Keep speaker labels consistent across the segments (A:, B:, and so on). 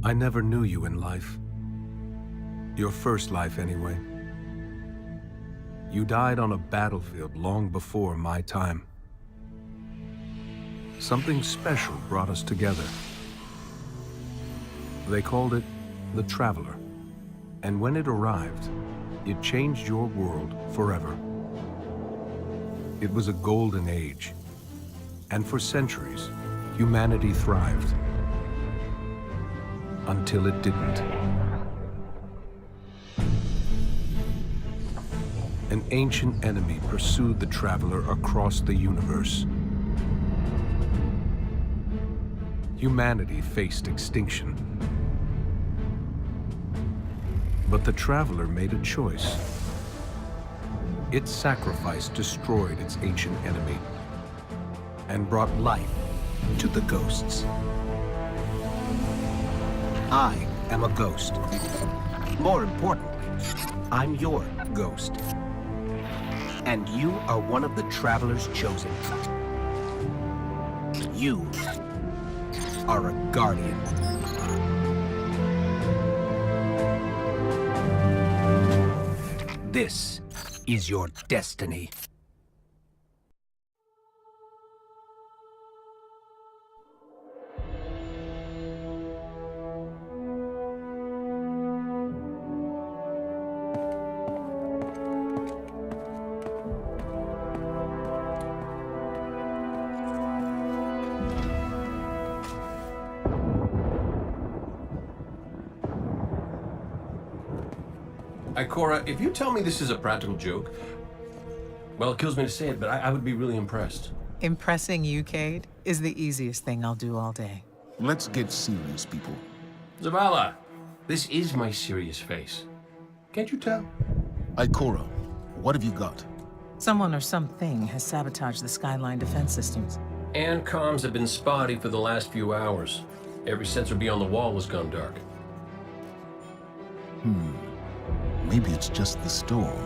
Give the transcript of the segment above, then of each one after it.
A: I never knew you in life. Your first life, anyway. You died on a battlefield long before my time. Something special brought us together. They called it the Traveler. And when it arrived, it changed your world forever. It was a golden age. And for centuries, humanity thrived. Until it didn't. An ancient enemy pursued the Traveler across the universe. Humanity faced extinction. But the Traveler made a choice. Its sacrifice destroyed its ancient enemy and brought life to the ghosts. I am a ghost. More importantly, I'm your ghost. And you are one of the Traveler's chosen. You are a guardian. This is your destiny.
B: Ikora, if you tell me this is a practical joke, well, it kills me to say it, but I would be really impressed.
C: Impressing you, Cade, is the easiest thing I'll do all day.
D: Let's get serious, people.
B: Zavala, this is my serious face. Can't you tell?
D: Ikora, what have you got?
C: Someone or something has sabotaged the Skyline defense systems.
B: And comms have been spotty for the last few hours. Every sensor beyond the wall has gone dark.
D: Maybe it's just the storm.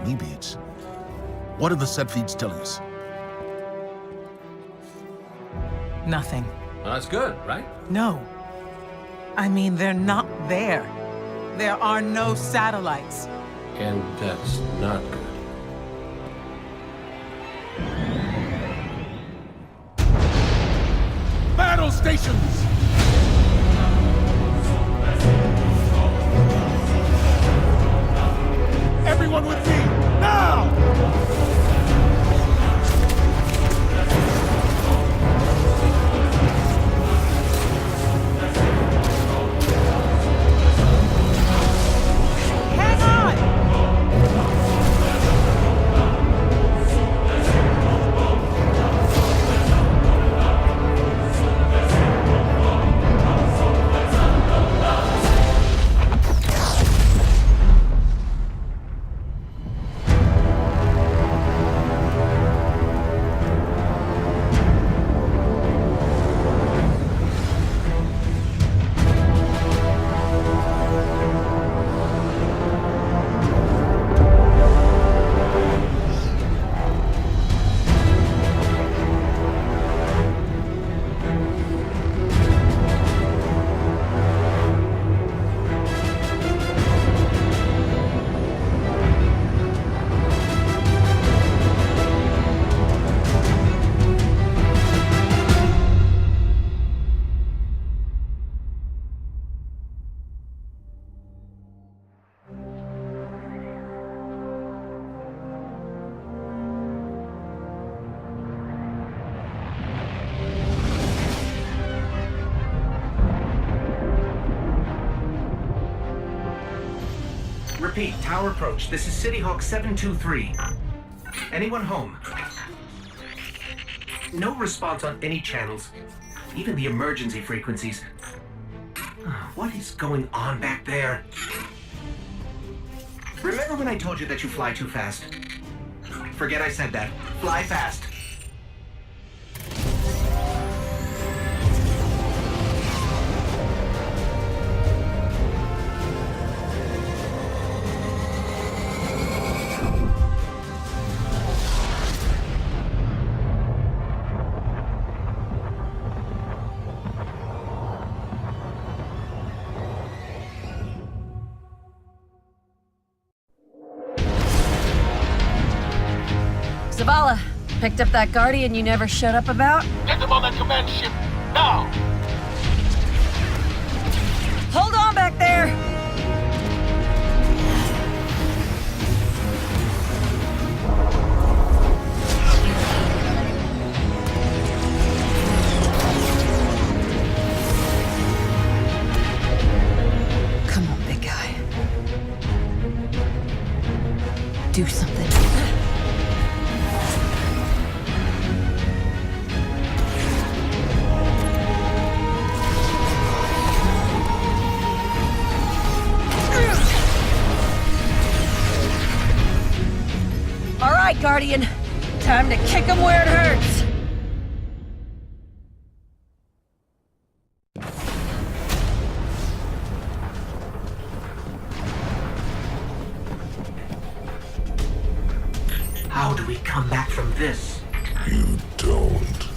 D: Maybe it's... What are the set feeds telling us?
C: Nothing.
B: Well, that's good, right?
C: No. I mean, they're not there. There are no satellites.
B: And that's not good.
D: Battle stations! Everyone with me, now!
C: Hang on!
E: Repeat, tower approach. This is City Hawk 723. Anyone home? No response on any channels, even the emergency frequencies. What is going on back there? Remember when I told you that you fly too fast? Forget I said that. Fly fast.
F: Zavala, picked up that Guardian you never shut up about?
G: Get them on that command ship, now!
F: Hold on back there! Come on, big guy. Do something. All right, Guardian. Time to kick him where it hurts.
E: How do we come back from this?
D: You don't.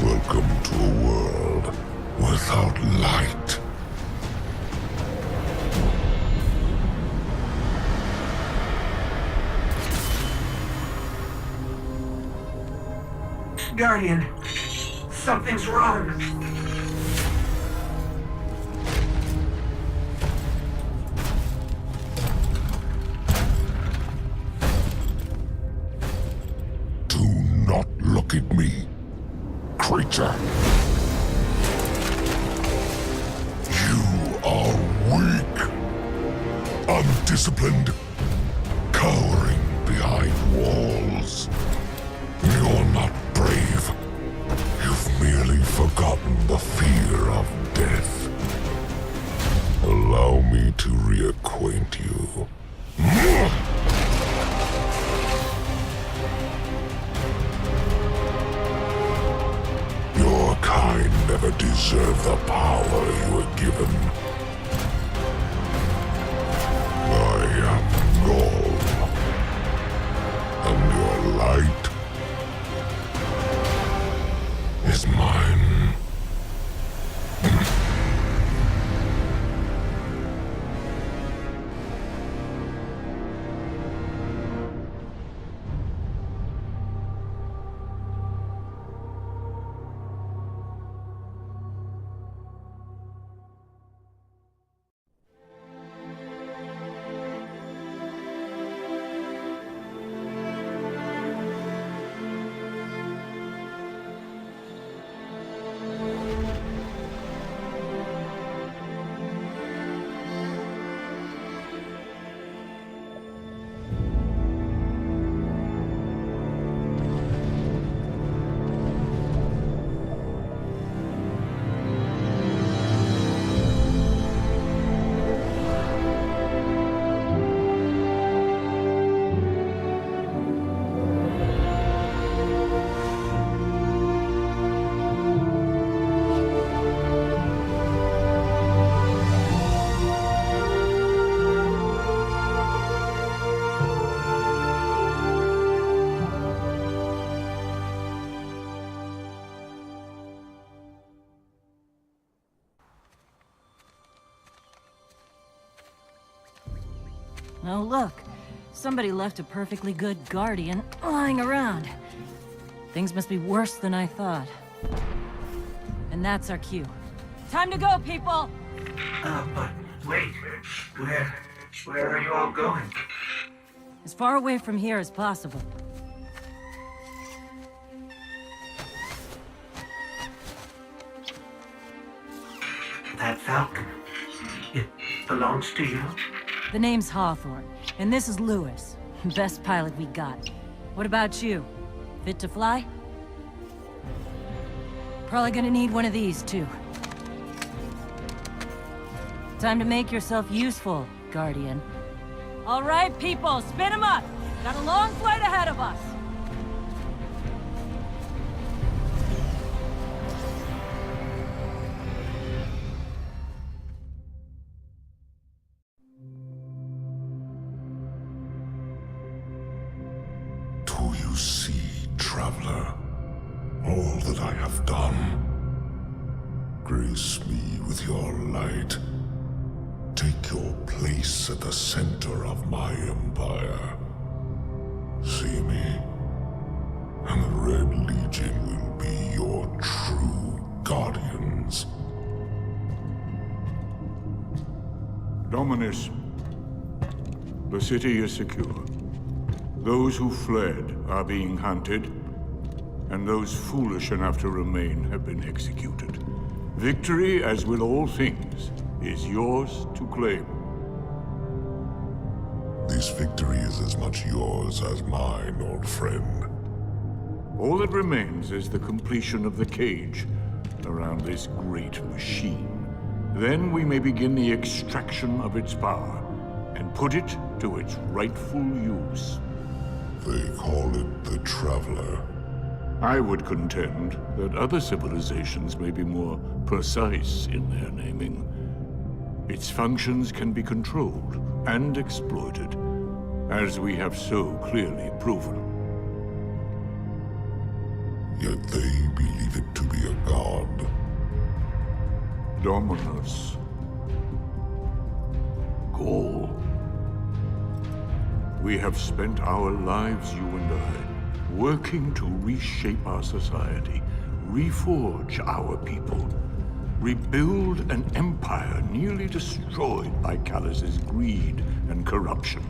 D: Welcome to a world without light.
E: Guardian, something's wrong.
D: Do not look at me, creature. You are weak, undisciplined, cowering behind walls. You're not brave. You've merely forgotten the fear of death. Allow me to reacquaint you. Your kind never deserved the power you were given. I am Gaul, and your light is mine.
F: Oh, look. Somebody left a perfectly good Guardian lying around. Things must be worse than I thought. And that's our cue. Time to go, people!
E: But wait. Where are you all going?
F: As far away from here as possible.
E: That Falcon, it belongs to you?
F: The name's Hawthorne, and this is Lewis. Best pilot we got. What about you? Fit to fly? Probably gonna need one of these, too. Time to make yourself useful, Guardian. All right, people, spin 'em up! Got a long flight ahead of us!
D: Do you see, traveler, all that I have done? Grace me with your light,
H: Take your place at the center of my empire. See me, and the Red Legion will be your true guardians.
I: Dominus, the city is secure. Those who fled are being hunted, and those foolish enough to remain have been executed. Victory, as with all things, is yours to claim.
H: This victory is as much yours as mine, old friend.
I: All that remains is the completion of the cage around this great machine. Then we may begin the extraction of its power and put it to its rightful use.
H: They call it the Traveler.
I: I would contend that other civilizations may be more precise in their naming. Its functions can be controlled and exploited, as we have so clearly proven.
H: Yet they believe it to be a god.
I: Dominus. Gaul. We have spent our lives, you and I, working to reshape our society, reforge our people, rebuild an empire nearly destroyed by Callus's greed and corruption.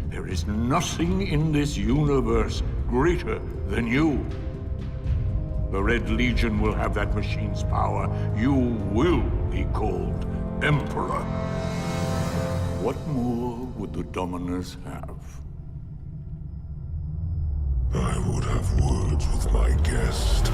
I: There is nothing in this universe greater than you. The Red Legion will have that machine's power. You will be called Emperor. What more would the Dominus have?
H: I would have words with my guest.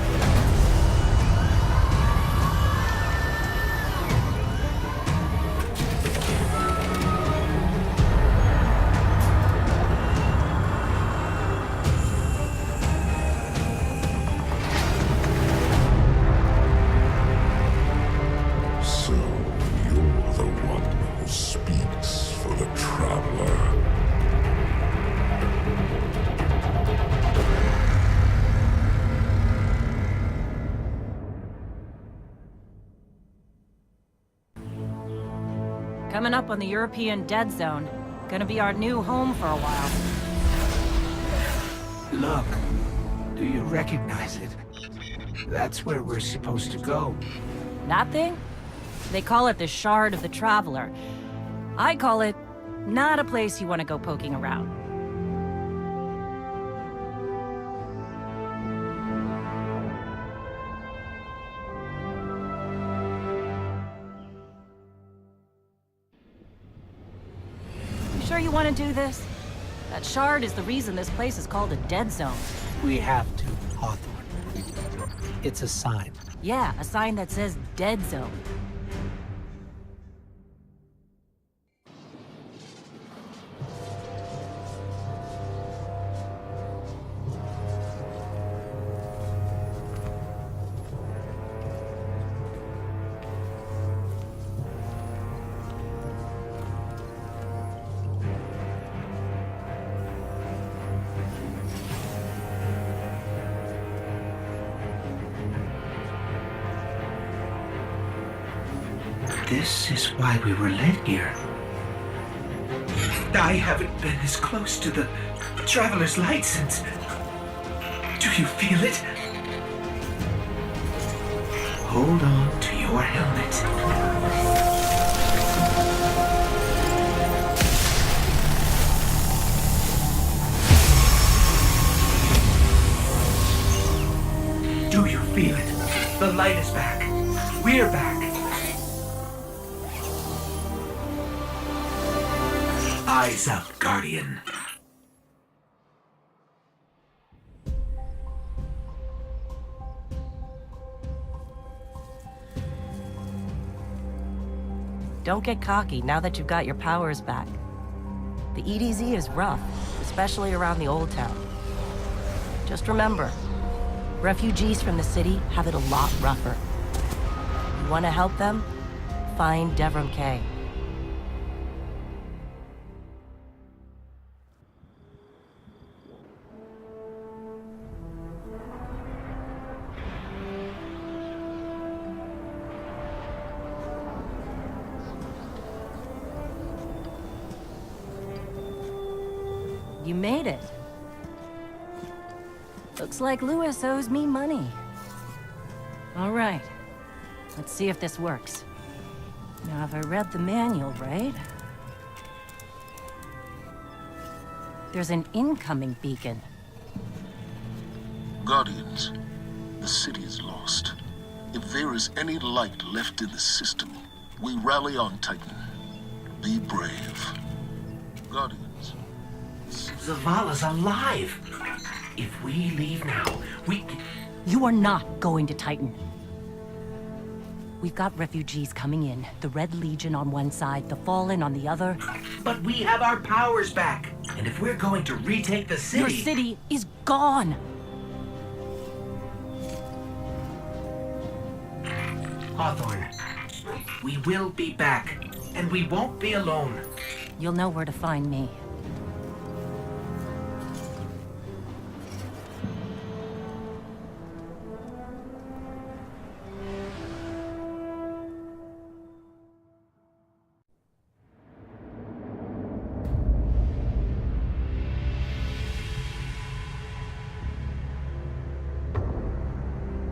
H: So, you're the one who speaks for the Traveler.
F: Coming up on the European Dead Zone. Gonna be our new home for a while.
E: Look, do you recognize it? That's where we're supposed to go.
F: That thing? They call it the Shard of the Traveler. I call it not a place you want to go poking around. You sure you want to do this? That shard is the reason this place is called a dead zone.
E: We have to, Hawthorne. It's a sign.
F: Yeah, a sign that says dead zone.
E: This is why we were led here. I haven't been this close to the Traveler's Light since... Do you feel it? Hold on to your helmet. Do you feel it? The light is back. We're back. Eyes up, Guardian.
F: Don't get cocky now that you've got your powers back. The EDZ is rough, especially around the Old Town. Just remember, refugees from the city have it a lot rougher. You want to help them? Find Devrim Kay. You made it. Looks like Louis owes me money. All right. Let's see if this works. Now, if I read the manual right... There's an incoming beacon.
D: Guardians, the city is lost. If there is any light left in the system, we rally on Titan. Be brave. Guardians.
E: Zavala's alive! If we leave now, we...
F: You are not going to Titan. We've got refugees coming in. The Red Legion on one side, the Fallen on the other.
E: But we have our powers back! And if we're going to retake the city...
F: Your city is gone!
E: Hawthorne, we will be back. And we won't be alone.
F: You'll know where to find me.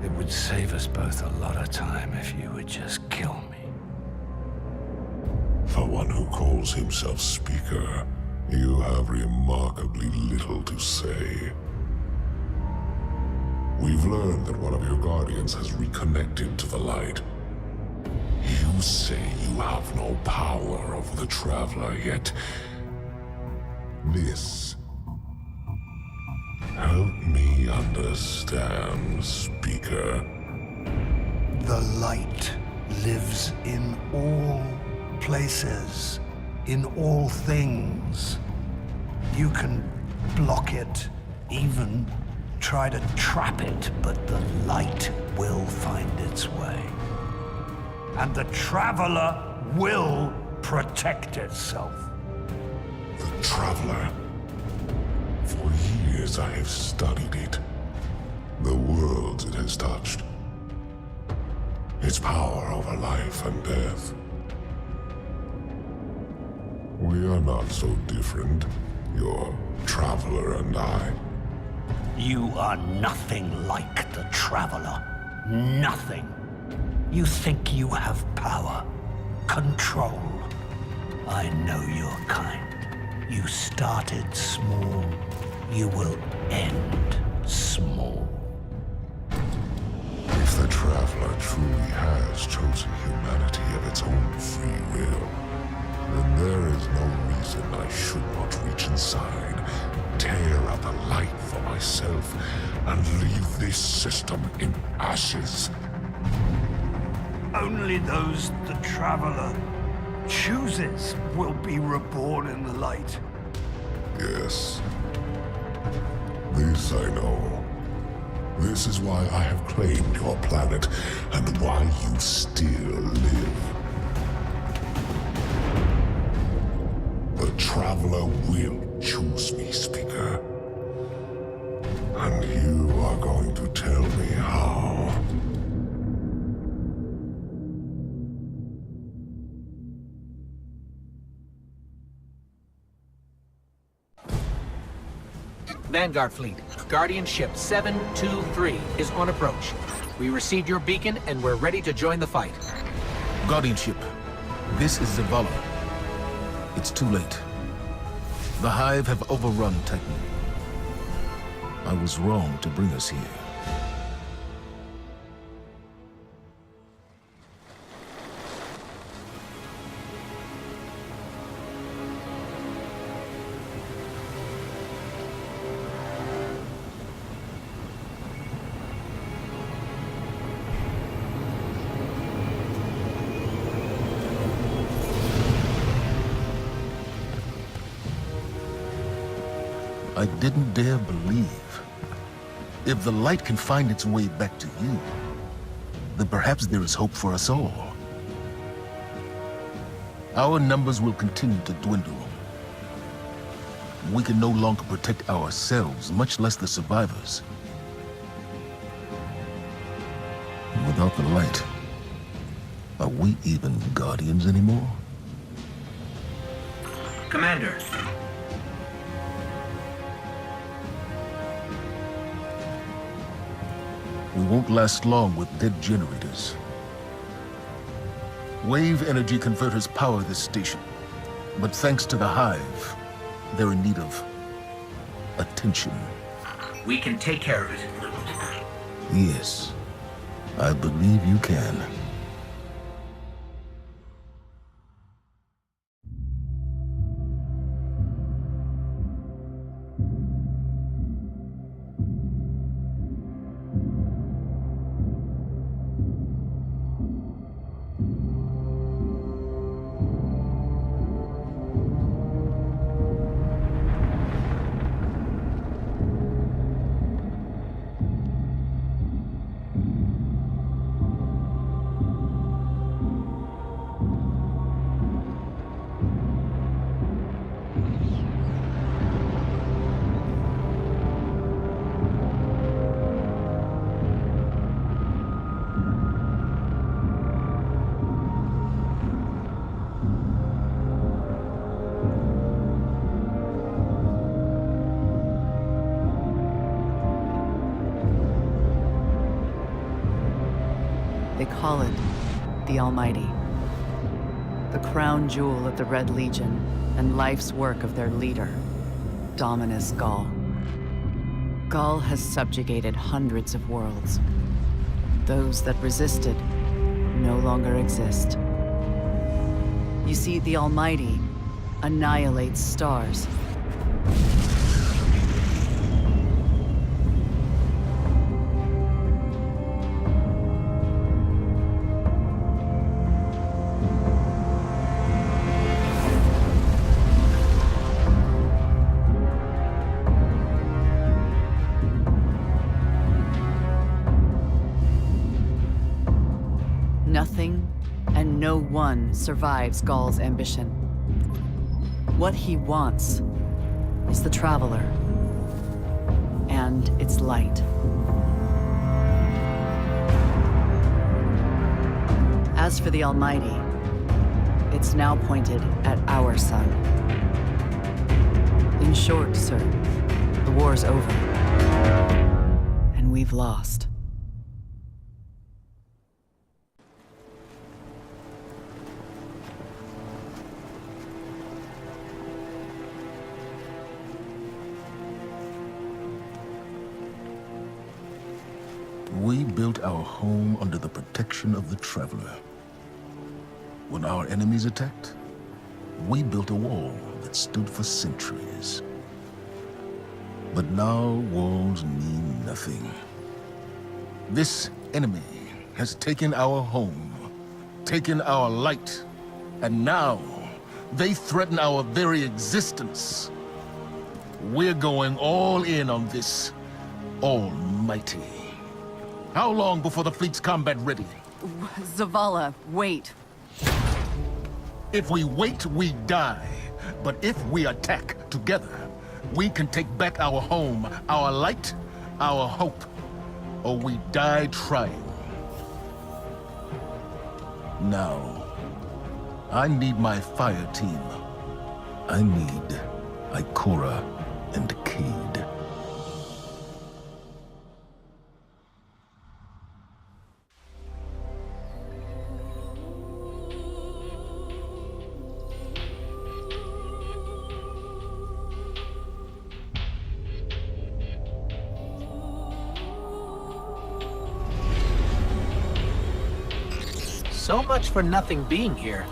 A: It would save us both a lot of time if you would just kill me.
H: For one who calls himself Speaker, you have remarkably little to say. We've learned that one of your Guardians has reconnected to the light. You say you have no power over the Traveler, yet... This... Help me understand, Speaker.
J: The light lives in all places, in all things. You can block it, even try to trap it, but the light will find its way. And the Traveler will protect itself.
H: The Traveler. For years I have studied it. The worlds it has touched. Its power over life and death. We are not so different, your Traveler and I.
J: You are nothing like the Traveler. Nothing. You think you have power, control. I know your kind. You started small. You will end small.
H: If the Traveler truly has chosen humanity of its own free will, then there is no reason I should not reach inside, tear out the light for myself, and leave this system in ashes.
J: Only those the Traveler chooses will be reborn in the light.
H: Yes. This I know. This is why I have claimed your planet, and why you still live. The Traveler will choose me, Speaker. And you are going to tell me how.
K: Vanguard Fleet, Guardian Ship 723 is on approach. We received your beacon and we're ready to join the fight.
D: Guardian Ship, this is Zavala. It's too late. The Hive have overrun Titan. I was wrong to bring us here. I didn't dare believe. If the light can find its way back to you, then perhaps there is hope for us all. Our numbers will continue to dwindle. We can no longer protect ourselves, much less the survivors. Without the light, are we even Guardians anymore?
E: Commander.
D: won't last long with dead generators. Wave energy converters power this station, but thanks to the Hive, they're in need of attention.
E: We can take care of it.
D: Yes, I believe you can.
L: They call it the Almighty. The crown jewel of the Red Legion and life's work of their leader, Dominus Ghaul. Ghaul has subjugated hundreds of worlds. Those that resisted no longer exist. You see, the Almighty annihilates stars. Nothing and no one survives Ghaul's ambition. What he wants is the Traveler and its light. As for the Almighty, it's now pointed at our sun. In short, sir, the war's over, and we've lost.
D: We built our home under the protection of the Traveler. When our enemies attacked, we built a wall that stood for centuries. But now walls mean nothing. This enemy has taken our home, taken our light, and now they threaten our very existence. We're going all in on this Almighty. How long before the fleet's combat ready?
L: Zavala, wait.
D: If we wait, we die. But if we attack together, we can take back our home, our light, our hope. Or we die trying. Now, I need my fire team. I need Ikora and Cayde.
K: So much for nothing being here.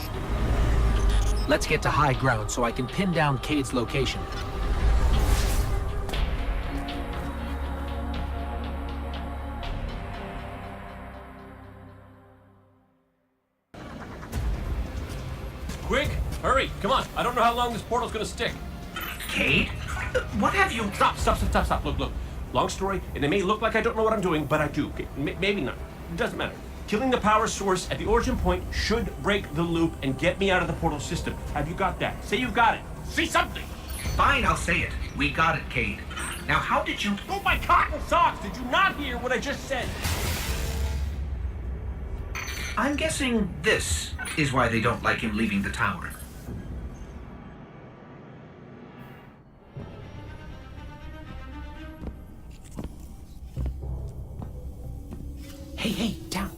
K: Let's get to high ground so I can pin down Cayde's location.
B: Quick! Hurry! Come on! I don't know how long this portal's gonna stick.
E: Cayde? What have you...
B: Stop. Look. Long story, and it may look like I don't know what I'm doing, but I do. Okay? Maybe not. It doesn't matter. Killing the power source at the origin point should break the loop and get me out of the portal system. Have you got that? Say you've got it. Say something!
E: Fine, I'll say it. We got it, Cayde. Now, how did you...
B: Oh, my cotton socks! Did you not hear what I just said?
E: I'm guessing this is why they don't like him leaving the tower.
B: Hey, down.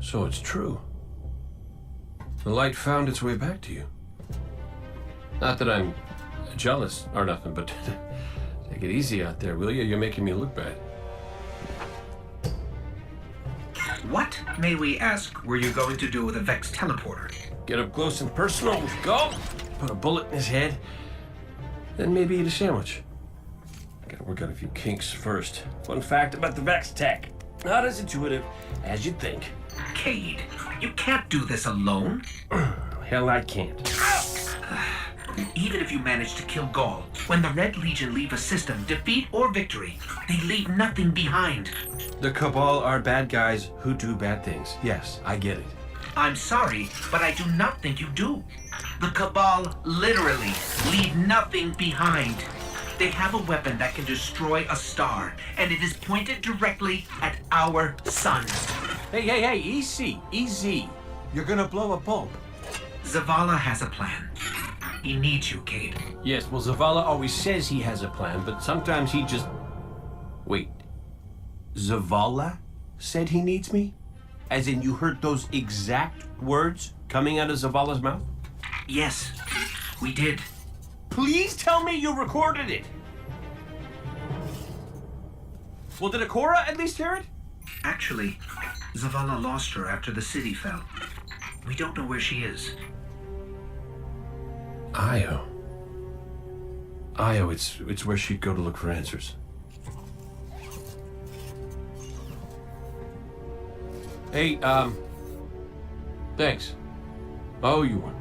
B: So it's true. The light found its way back to you. Not that I'm jealous or nothing, but take it easy out there, will you? You're making me look bad.
E: What, may we ask, were you going to do with a Vex teleporter?
B: Get up close and personal. Go. Put a bullet in his head. Then maybe eat a sandwich. I gotta work out a few kinks first. Fun fact about the Vex tech. Not as intuitive as you'd think.
E: Cade, you can't do this alone.
B: Hell, I can't.
E: Even if you manage to kill Gaul, when the Red Legion leave a system, defeat or victory, they leave nothing behind.
B: The Cabal are bad guys who do bad things. Yes, I get it.
E: I'm sorry, but I do not think you do. The Cabal literally leave nothing behind. They have a weapon that can destroy a star, and it is pointed directly at our sun.
B: Hey, easy. You're gonna blow a bulb.
E: Zavala has a plan. He needs you, Cade.
B: Yes, well, Zavala always says he has a plan, but sometimes he just... Wait. Zavala said he needs me? As in you heard those exact words coming out of Zavala's mouth?
E: Yes, we did.
B: Please tell me you recorded it! Well, did Ikora at least hear it?
E: Actually, Zavala lost her after the city fell. We don't know where she is.
B: Io, it's where she'd go to look for answers. Hey, thanks. Oh, you won.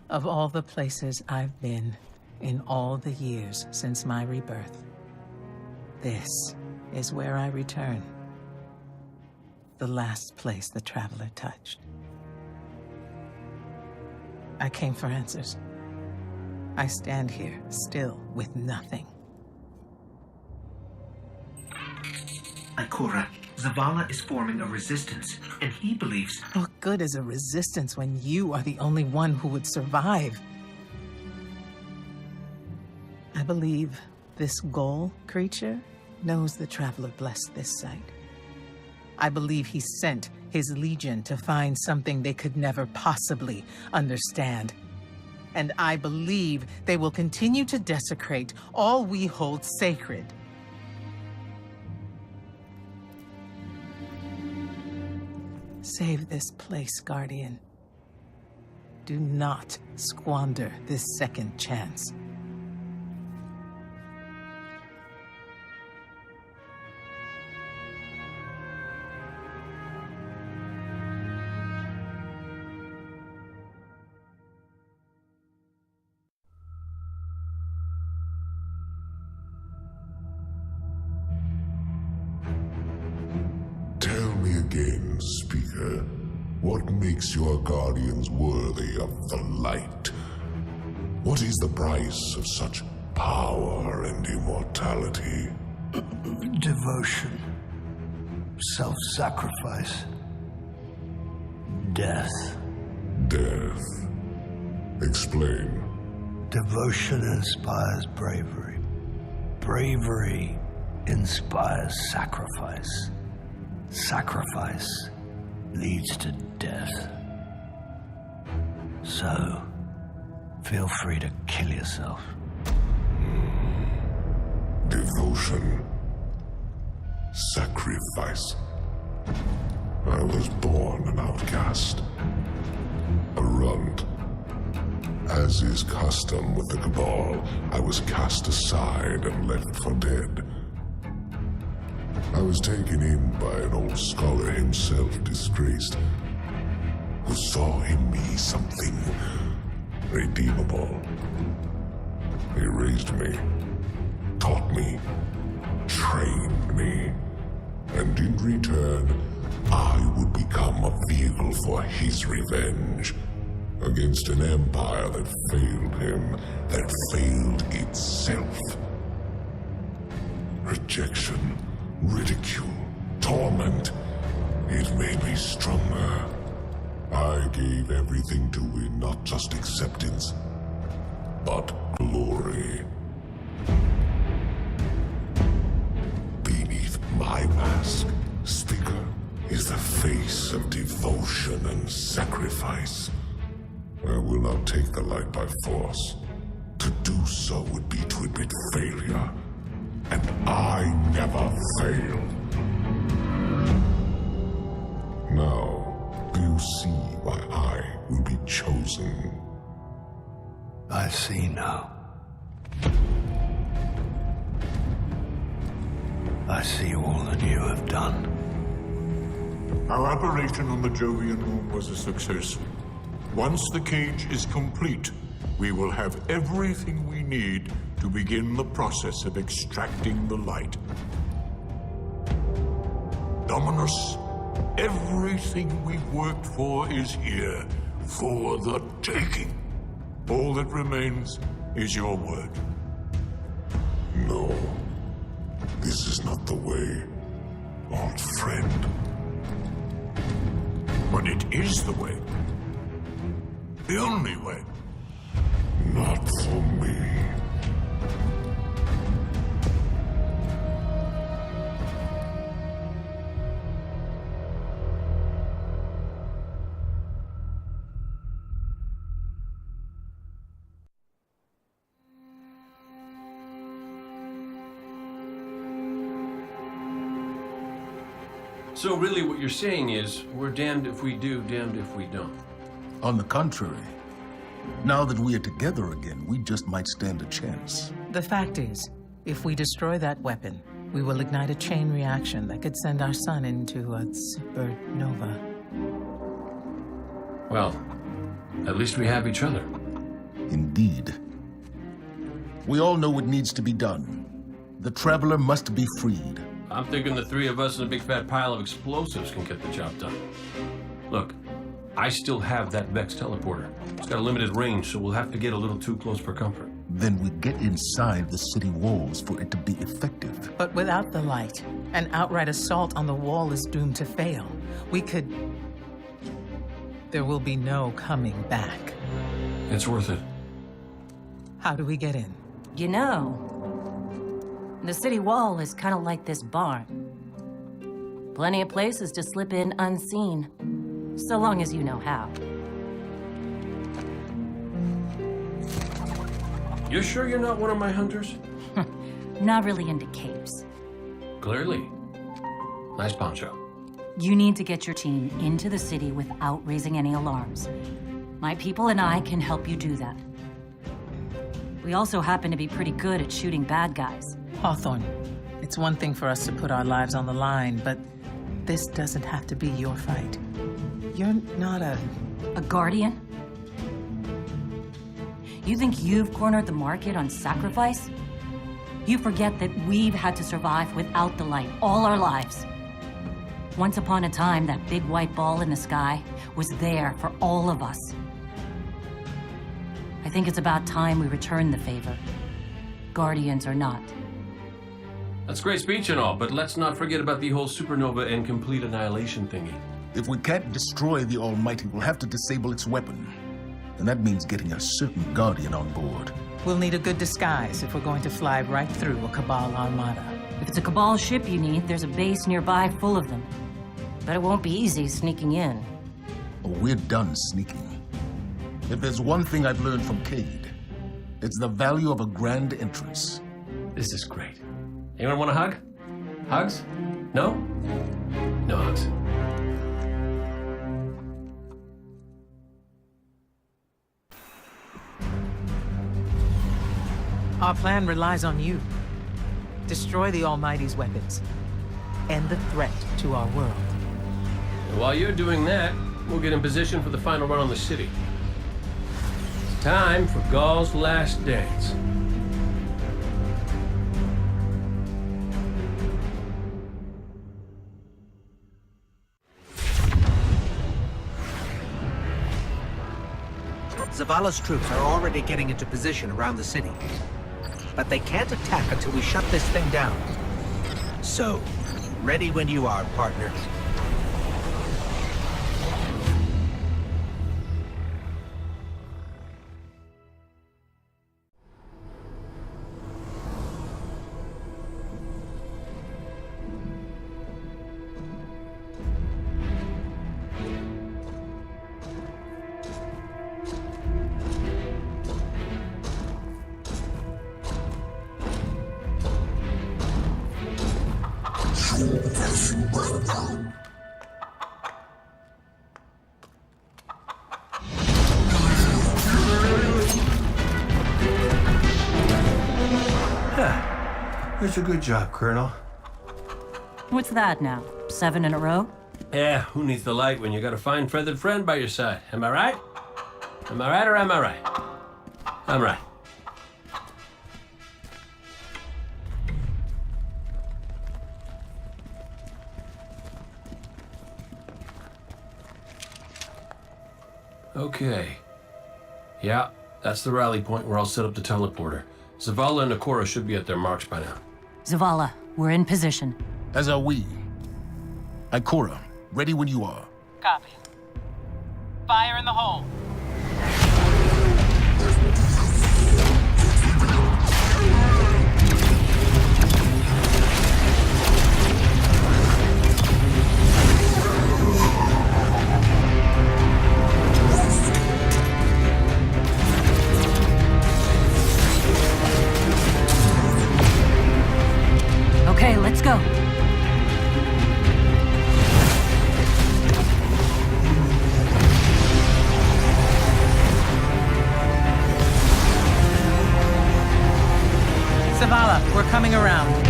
C: Of all the places I've been in all the years since my rebirth, this is where I return. The last place the Traveler touched. I came for answers. I stand here, still with nothing.
E: Ikora, Zavala is forming a resistance, and he believes...
C: What good is a resistance when you are the only one who would survive? I believe this Ghoul creature knows the Traveler blessed this site. I believe he sent his legion to find something they could never possibly understand. And I believe they will continue to desecrate all we hold sacred. Save this place, Guardian. Do not squander this second chance.
H: Tell me again, Speaker, what makes your guardians worthy of the light? What is the price of such power and immortality?
J: Devotion. Self-sacrifice. Death.
H: Death. Explain.
J: Devotion inspires bravery. Bravery inspires sacrifice. Sacrifice leads to death. So, feel free to kill yourself.
H: Devotion. Sacrifice. I was born an outcast. A runt. As is custom with the Cabal, I was cast aside and left for dead. I was taken in by an old scholar himself disgraced, who saw in me something redeemable. He raised me, taught me, trained me, and in return, I would become a vehicle for his revenge against an empire that failed him, that failed itself. Rejection, ridicule, torment. It made me stronger. I gave everything to win not just acceptance, but glory. Beneath my mask, Sticker is the face of devotion and sacrifice. I will not take the light by force. To do so would be to admit failure, and I never fail. Now, do you see why I will be chosen?
J: I see now. I see all that you have done.
I: Our operation on the Jovian Moon was a success. Once the cage is complete, we will have everything we need to begin the process of extracting the light. Dominus, everything we've worked for is here, for the taking. All that remains is your word.
H: No, this is not the way, old friend.
I: But it is the way. The only way.
H: Not for me.
B: So really what you're saying is, we're damned if we do, damned if we don't.
D: On the contrary, now that we are together again, we just might stand a chance.
C: The fact is, if we destroy that weapon, we will ignite a chain reaction that could send our sun into a supernova.
B: Well, at least we have each other.
D: Indeed. We all know what needs to be done. The Traveler must be freed.
B: I'm thinking the three of us and a big fat pile of explosives can get the job done. Look, I still have that Vex teleporter. It's got a limited range, so we'll have to get a little too close for comfort.
D: Then we get inside the city walls for it to be effective.
C: But without the light, an outright assault on the wall is doomed to fail. We could... There will be no coming back.
B: It's worth it.
C: How do we get in?
F: You know, the city wall is kind of like this barn. Plenty of places to slip in unseen, so long as you know how.
B: You sure you're not one of my hunters?
F: Not really into capes.
B: Clearly. Nice poncho.
F: You need to get your team into the city without raising any alarms. My people and I can help you do that. We also happen to be pretty good at shooting bad guys.
C: Hawthorne, it's one thing for us to put our lives on the line, but this doesn't have to be your fight. You're not a
F: guardian? You think you've cornered the market on sacrifice? You forget that we've had to survive without the light all our lives. Once upon a time, that big white ball in the sky was there for all of us. I think it's about time we return the favor, guardians or not.
B: That's great speech and all, but let's not forget about the whole supernova and complete annihilation thingy.
D: If we can't destroy the Almighty, we'll have to disable its weapon. And that means getting a certain Guardian on board.
C: We'll need a good disguise if we're going to fly right through a Cabal armada.
F: If it's a Cabal ship you need, there's a base nearby full of them. But it won't be easy sneaking in.
D: Oh, we're done sneaking. If there's one thing I've learned from Cade, it's the value of a grand entrance.
B: This is great. Anyone want a hug? Hugs? No? No hugs.
C: Our plan relies on you. Destroy the Almighty's weapons. End the threat to our world.
B: And while you're doing that, we'll get in position for the final run on the city.
M: Time for Gaul's last dance.
K: Zavala's troops are already getting into position around the city. But they can't attack until we shut this thing down. So, ready when you are, partner.
N: That's a good job, Colonel.
F: What's that now? 7 in a row?
M: Yeah, who needs the light when you got a fine feathered friend by your side? Am I right? Am I right or am I right? I'm right. Okay. Yeah, that's the rally point where I'll set up the teleporter. Zavala and Ikora should be at their marks by now.
F: Zavala, we're in position.
D: As are we. Ikora, ready when you are.
O: Copy. Fire in the hole.
F: Okay, let's go.
C: Zavala, we're coming around.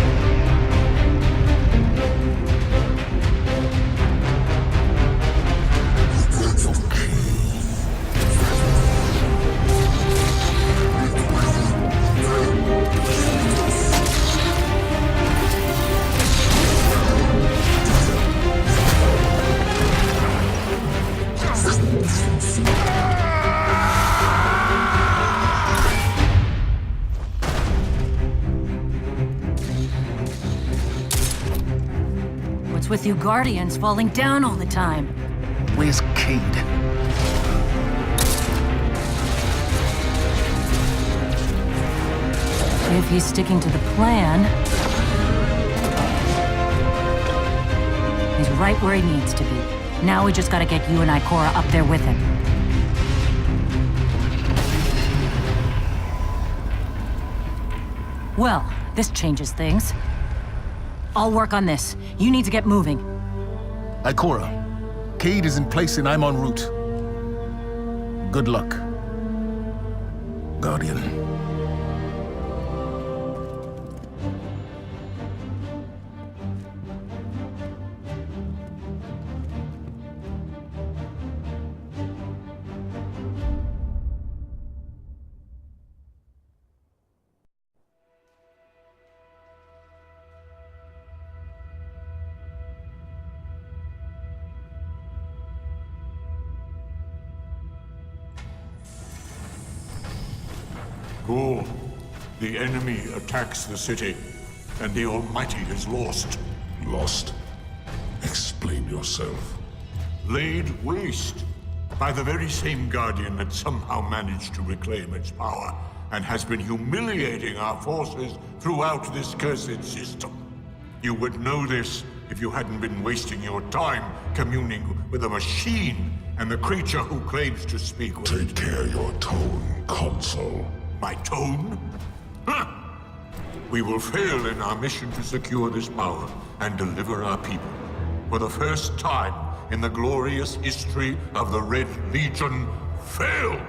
F: What's with you Guardians falling down all the time?
D: Where's Cayde?
F: If he's sticking to the plan, he's right where he needs to be. Now we just gotta get you and Ikora up there with him. Well, this changes things. I'll work on this. You need to get moving.
D: Ikora, Cayde is in place and I'm en route. Good luck, Guardian.
I: Gaul, the enemy attacks the city, and the Almighty is lost.
H: Lost? Explain yourself.
I: Laid waste by the very same Guardian that somehow managed to reclaim its power, and has been humiliating our forces throughout this cursed system. You would know this if you hadn't been wasting your time communing with a machine and the creature who claims to speak with...
H: Take care your tone, Consul.
I: My tone? Huh. We will fail in our mission to secure this power and deliver our people. For the first time in the glorious history of the Red Legion, fail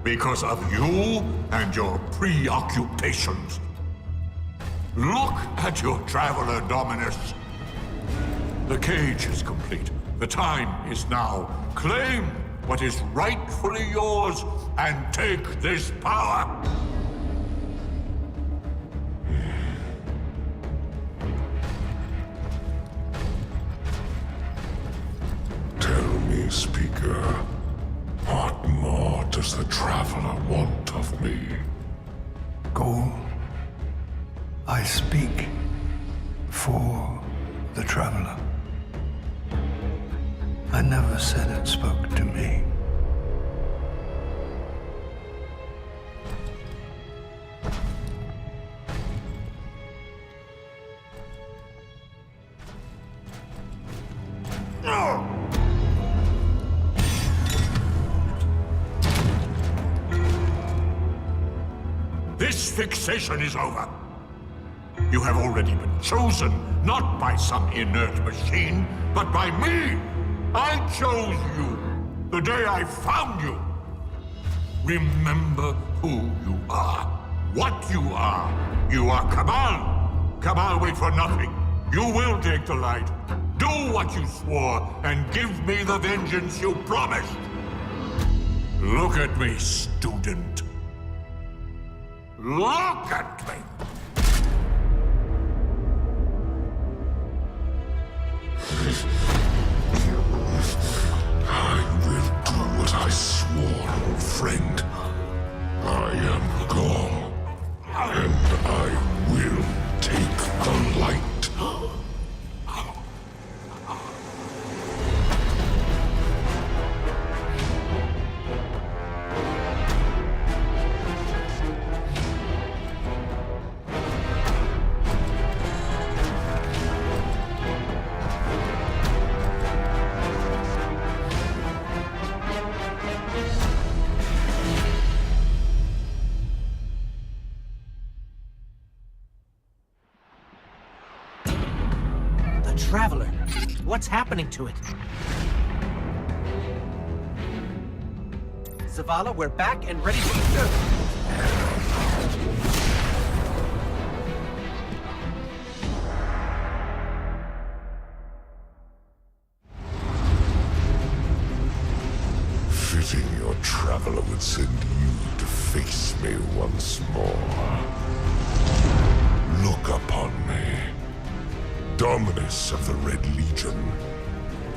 I: because of you and your preoccupations. Look at your traveler, Dominus. The cage is complete. The time is now. Claim what is rightfully yours and take this power.
H: Tell me, Speaker, what more does the Traveler want of me?
J: Gaul, I speak for the Traveler. I never said it spoke to me.
I: This fixation is over. You have already been chosen, not by some inert machine, but by me. I chose you the day I found you. Remember who you are, what you are. You are Cabal. Cabal wait for nothing. You will take the light. Do what you swore, and give me the vengeance you promised. Look at me, student. Look at me!
H: I will do what I swore, old friend. I am Gaul, and I will take the light.
K: Traveler. What's happening to it? Zavala, we're back and ready to...
H: Fitting your Traveler would send you to face me once more. Look upon me. Dominus of the Red Legion,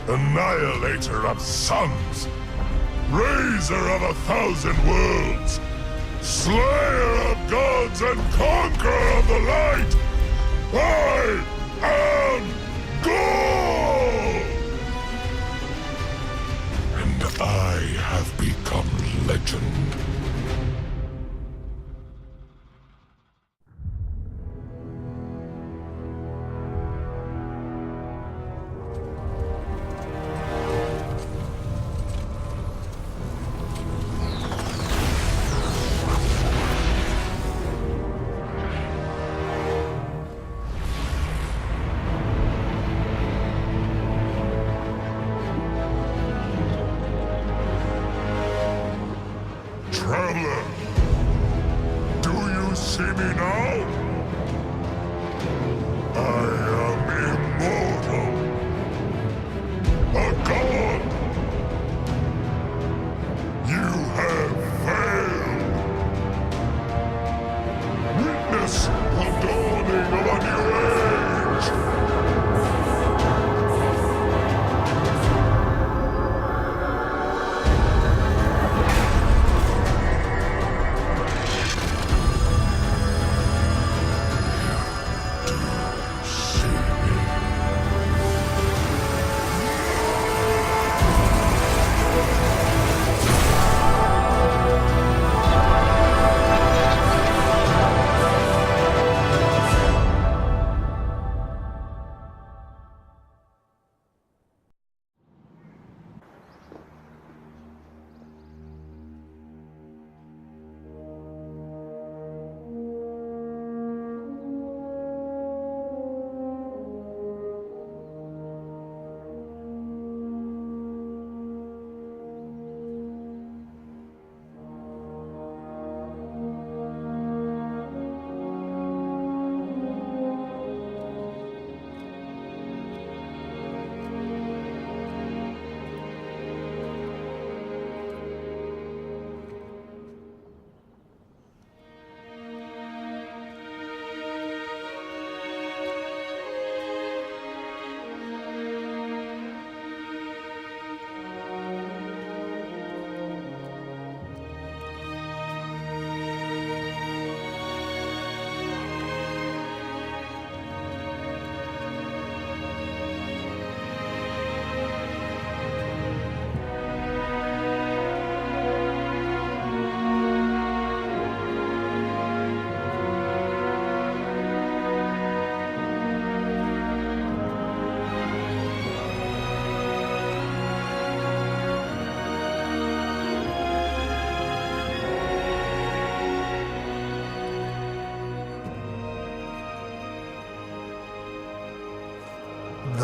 H: Annihilator of suns, Raiser of 1,000 worlds, Slayer of gods and Conqueror of the light! I am Gaul! And I have become legend.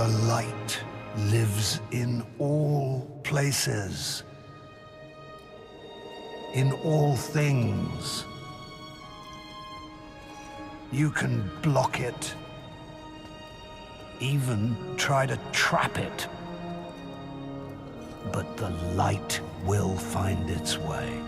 J: The light lives in all places. In all things. You can block it. Even try to trap it. But the light will find its way.